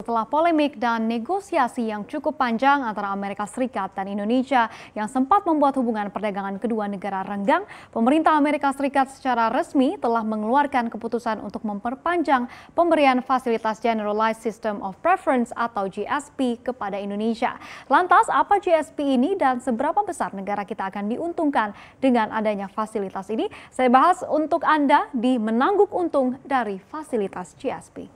setelah polemik dan negosiasi yang cukup panjang antara Amerika Serikat dan Indonesia yang sempat membuat hubungan perdagangan kedua negara renggang, pemerintah Amerika Serikat secara resmi telah mengeluarkan keputusan untuk memperpanjang pemberian fasilitas Generalized System of Preference atau GSP kepada Indonesia. Lantas, apa GSP ini dan seberapa besar negara kita akan diuntungkan dengan adanya fasilitas ini? Saya bahas untuk Anda di Menangguk Untung dari fasilitas GSP.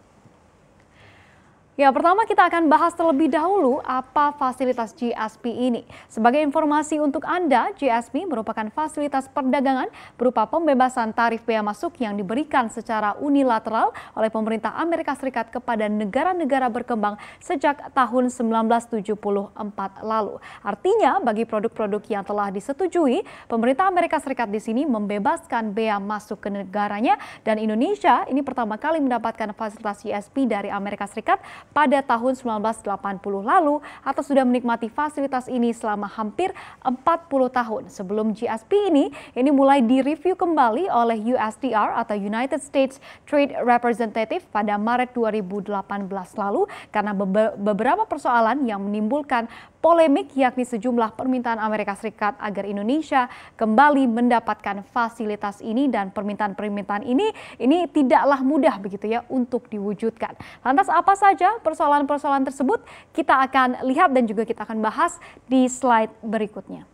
Ya, pertama kita akan bahas terlebih dahulu apa fasilitas GSP ini. Sebagai informasi untuk Anda, GSP merupakan fasilitas perdagangan berupa pembebasan tarif bea masuk yang diberikan secara unilateral oleh pemerintah Amerika Serikat kepada negara-negara berkembang sejak tahun 1974 lalu. Artinya, bagi produk-produk yang telah disetujui, pemerintah Amerika Serikat di sini membebaskan bea masuk ke negaranya, dan Indonesia ini pertama kali mendapatkan fasilitas GSP dari Amerika Serikat pada tahun 1980 lalu atau sudah menikmati fasilitas ini selama hampir 40 tahun. Sebelum GSP ini mulai direview kembali oleh USTR atau United States Trade Representative pada Maret 2018 lalu karena beberapa persoalan yang menimbulkan polemik, yakni sejumlah permintaan Amerika Serikat agar Indonesia kembali mendapatkan fasilitas ini, dan permintaan-permintaan ini tidaklah mudah begitu ya untuk diwujudkan. Lantas apa saja persoalan-persoalan tersebut? Kita akan lihat dan juga kita akan bahas di slide berikutnya.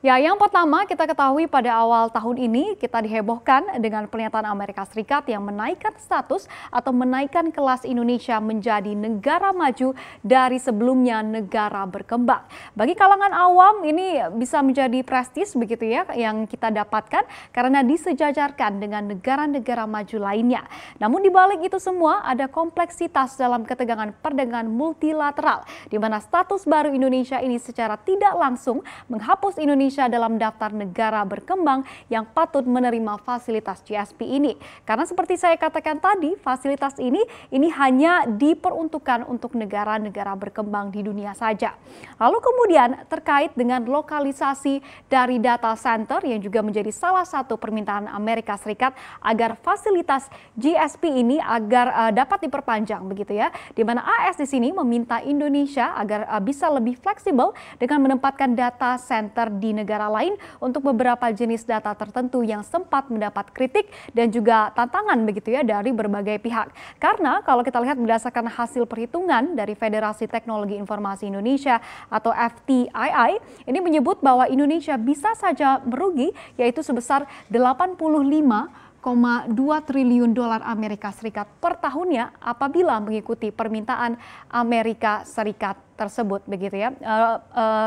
Ya, yang pertama kita ketahui pada awal tahun ini kita dihebohkan dengan pernyataan Amerika Serikat yang menaikkan status atau menaikkan kelas Indonesia menjadi negara maju dari sebelumnya negara berkembang. Bagi kalangan awam ini bisa menjadi prestis begitu ya yang kita dapatkan karena disejajarkan dengan negara-negara maju lainnya. Namun di balik itu semua ada kompleksitas dalam ketegangan perdagangan multilateral di mana status baru Indonesia ini secara tidak langsung menghapus Indonesia dalam daftar negara berkembang yang patut menerima fasilitas GSP ini. Karena seperti saya katakan tadi, fasilitas ini hanya diperuntukkan untuk negara-negara berkembang di dunia saja. Lalu kemudian terkait dengan lokalisasi dari data center yang juga menjadi salah satu permintaan Amerika Serikat agar fasilitas GSP ini agar dapat diperpanjang begitu ya. Di mana AS di sini meminta Indonesia agar bisa lebih fleksibel dengan menempatkan data center di negara lain untuk beberapa jenis data tertentu yang sempat mendapat kritik dan juga tantangan begitu ya dari berbagai pihak. Karena kalau kita lihat berdasarkan hasil perhitungan dari Federasi Teknologi Informasi Indonesia atau FTII, ini menyebut bahwa Indonesia bisa saja merugi yaitu sebesar 85,2 triliun dolar Amerika Serikat per tahunnya apabila mengikuti permintaan Amerika Serikat tersebut begitu ya,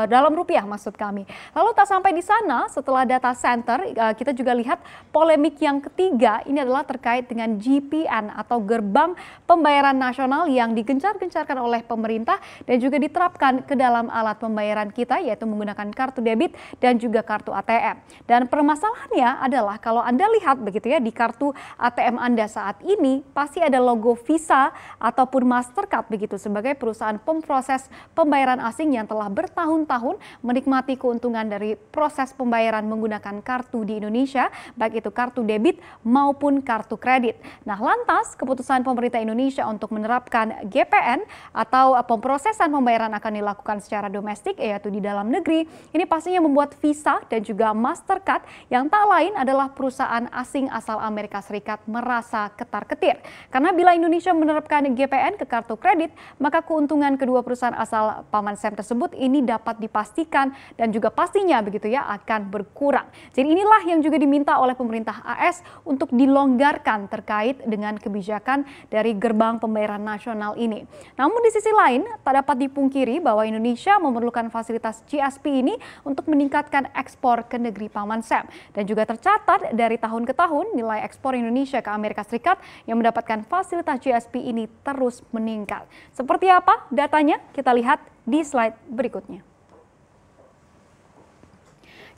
dalam rupiah maksud kami. Lalu tak sampai di sana, setelah data center kita juga lihat polemik yang ketiga ini adalah terkait dengan GPN atau gerbang pembayaran nasional yang digencar-gencarkan oleh pemerintah dan juga diterapkan ke dalam alat pembayaran kita yaitu menggunakan kartu debit dan juga kartu ATM. Dan permasalahannya adalah kalau Anda lihat begitu ya di kartu ATM Anda saat ini pasti ada logo Visa ataupun Mastercard begitu sebagai perusahaan pemproses pembayaran asing yang telah bertahun-tahun menikmati keuntungan dari proses pembayaran menggunakan kartu di Indonesia, baik itu kartu debit maupun kartu kredit. Nah, lantas keputusan pemerintah Indonesia untuk menerapkan GPN atau pemrosesan pembayaran akan dilakukan secara domestik yaitu di dalam negeri, ini pastinya membuat Visa dan juga Mastercard yang tak lain adalah perusahaan asing asal Amerika Serikat merasa ketar-ketir. Karena bila Indonesia menerapkan GPN ke kartu kredit, maka keuntungan kedua perusahaan asal Paman Sam tersebut ini dapat dipastikan dan juga pastinya begitu ya akan berkurang. Jadi inilah yang juga diminta oleh pemerintah AS untuk dilonggarkan terkait dengan kebijakan dari gerbang pembayaran nasional ini. Namun di sisi lain tak dapat dipungkiri bahwa Indonesia memerlukan fasilitas GSP ini untuk meningkatkan ekspor ke negeri Paman Sam. Dan juga tercatat dari tahun ke tahun nilai ekspor Indonesia ke Amerika Serikat yang mendapatkan fasilitas GSP ini terus meningkat. Seperti apa datanya? Kita lihat di slide berikutnya.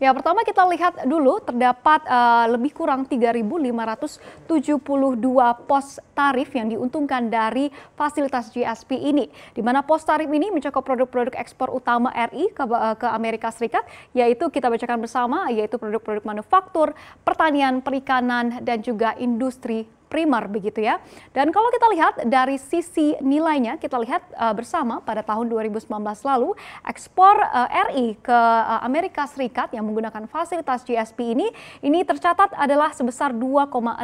Ya, pertama kita lihat dulu terdapat lebih kurang 3.572 pos tarif yang diuntungkan dari fasilitas GSP ini. Di mana pos tarif ini mencakup produk-produk ekspor utama RI ke Amerika Serikat, yaitu kita bacakan bersama, yaitu produk-produk manufaktur, pertanian, perikanan, dan juga industri primer begitu ya. Dan kalau kita lihat dari sisi nilainya, kita lihat bersama pada tahun 2019 lalu ekspor RI ke Amerika Serikat yang menggunakan fasilitas GSP ini tercatat adalah sebesar 2,61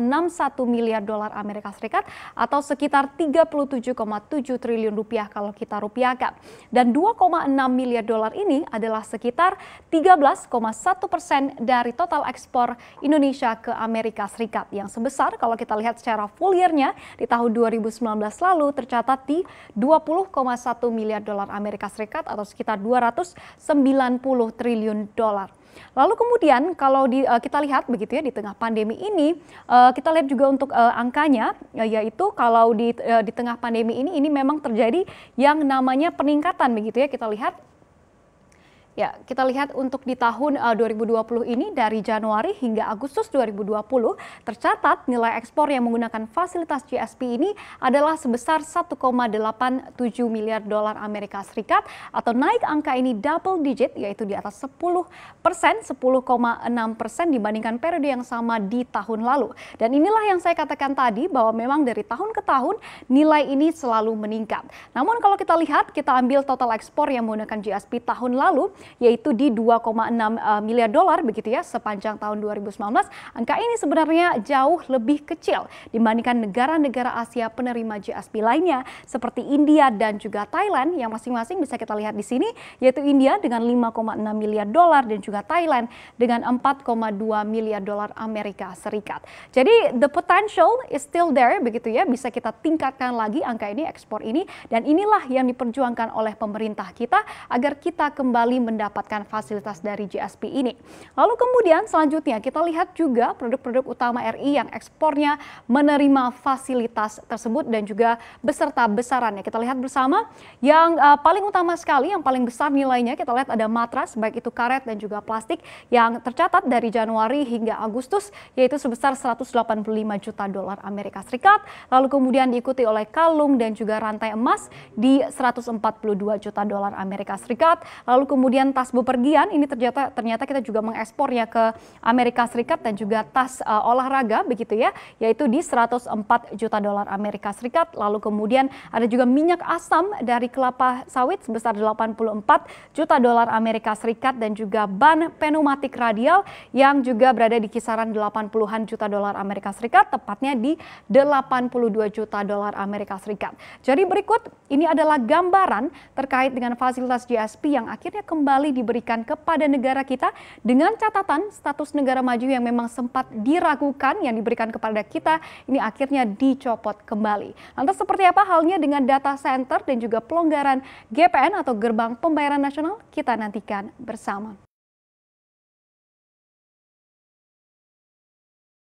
miliar dolar Amerika Serikat atau sekitar 37,7 triliun rupiah kalau kita rupiahkan. Dan 2,6 miliar dolar ini adalah sekitar 13,1% dari total ekspor Indonesia ke Amerika Serikat yang sebesar kalau kita lihat secara full year-nya di tahun 2019 lalu tercatat di 20,1 miliar dolar Amerika Serikat atau sekitar 290 triliun dolar. Lalu kemudian kalau kita lihat begitu ya di tengah pandemi ini, kita lihat juga untuk angkanya, yaitu kalau di tengah pandemi ini memang terjadi yang namanya peningkatan begitu ya, kita lihat. Ya, kita lihat untuk di tahun 2020 ini dari Januari hingga Agustus 2020 tercatat nilai ekspor yang menggunakan fasilitas GSP ini adalah sebesar 1,87 miliar dolar Amerika Serikat atau naik angka ini double digit yaitu di atas 10%, 10,6% dibandingkan periode yang sama di tahun lalu. Dan inilah yang saya katakan tadi bahwa memang dari tahun ke tahun nilai ini selalu meningkat. Namun kalau kita lihat, kita ambil total ekspor yang menggunakan GSP tahun lalu yaitu di 2,6 miliar dolar begitu ya sepanjang tahun 2019. Angka ini sebenarnya jauh lebih kecil dibandingkan negara-negara Asia penerima GSP lainnya seperti India dan juga Thailand yang masing-masing bisa kita lihat di sini, yaitu India dengan 5,6 miliar dolar dan juga Thailand dengan 4,2 miliar dolar Amerika Serikat. Jadi the potential is still there begitu ya, bisa kita tingkatkan lagi angka ini, ekspor ini, dan inilah yang diperjuangkan oleh pemerintah kita agar kita kembali mendapatkan fasilitas dari GSP ini. Lalu kemudian selanjutnya kita lihat juga produk-produk utama RI yang ekspornya menerima fasilitas tersebut dan juga beserta besarannya. Kita lihat bersama yang paling utama sekali, yang paling besar nilainya kita lihat ada matras baik itu karet dan juga plastik yang tercatat dari Januari hingga Agustus yaitu sebesar 185 juta dolar Amerika Serikat. Lalu kemudian diikuti oleh kalung dan juga rantai emas di 142 juta dolar Amerika Serikat. Lalu kemudian tas bepergian ini ternyata kita juga mengekspornya ke Amerika Serikat dan juga tas olahraga begitu ya, yaitu di 104 juta dolar Amerika Serikat. Lalu kemudian ada juga minyak asam dari kelapa sawit sebesar 84 juta dolar Amerika Serikat dan juga ban pneumatik radial yang juga berada di kisaran 80-an juta dolar Amerika Serikat, tepatnya di 82 juta dolar Amerika Serikat. Jadi berikut ini adalah gambaran terkait dengan fasilitas GSP yang akhirnya kembali diberikan kepada negara kita dengan catatan status negara maju yang memang sempat diragukan yang diberikan kepada kita ini akhirnya dicopot kembali. Lantas seperti apa halnya dengan data center dan juga pelonggaran GPN atau gerbang pembayaran nasional? Kita nantikan bersama.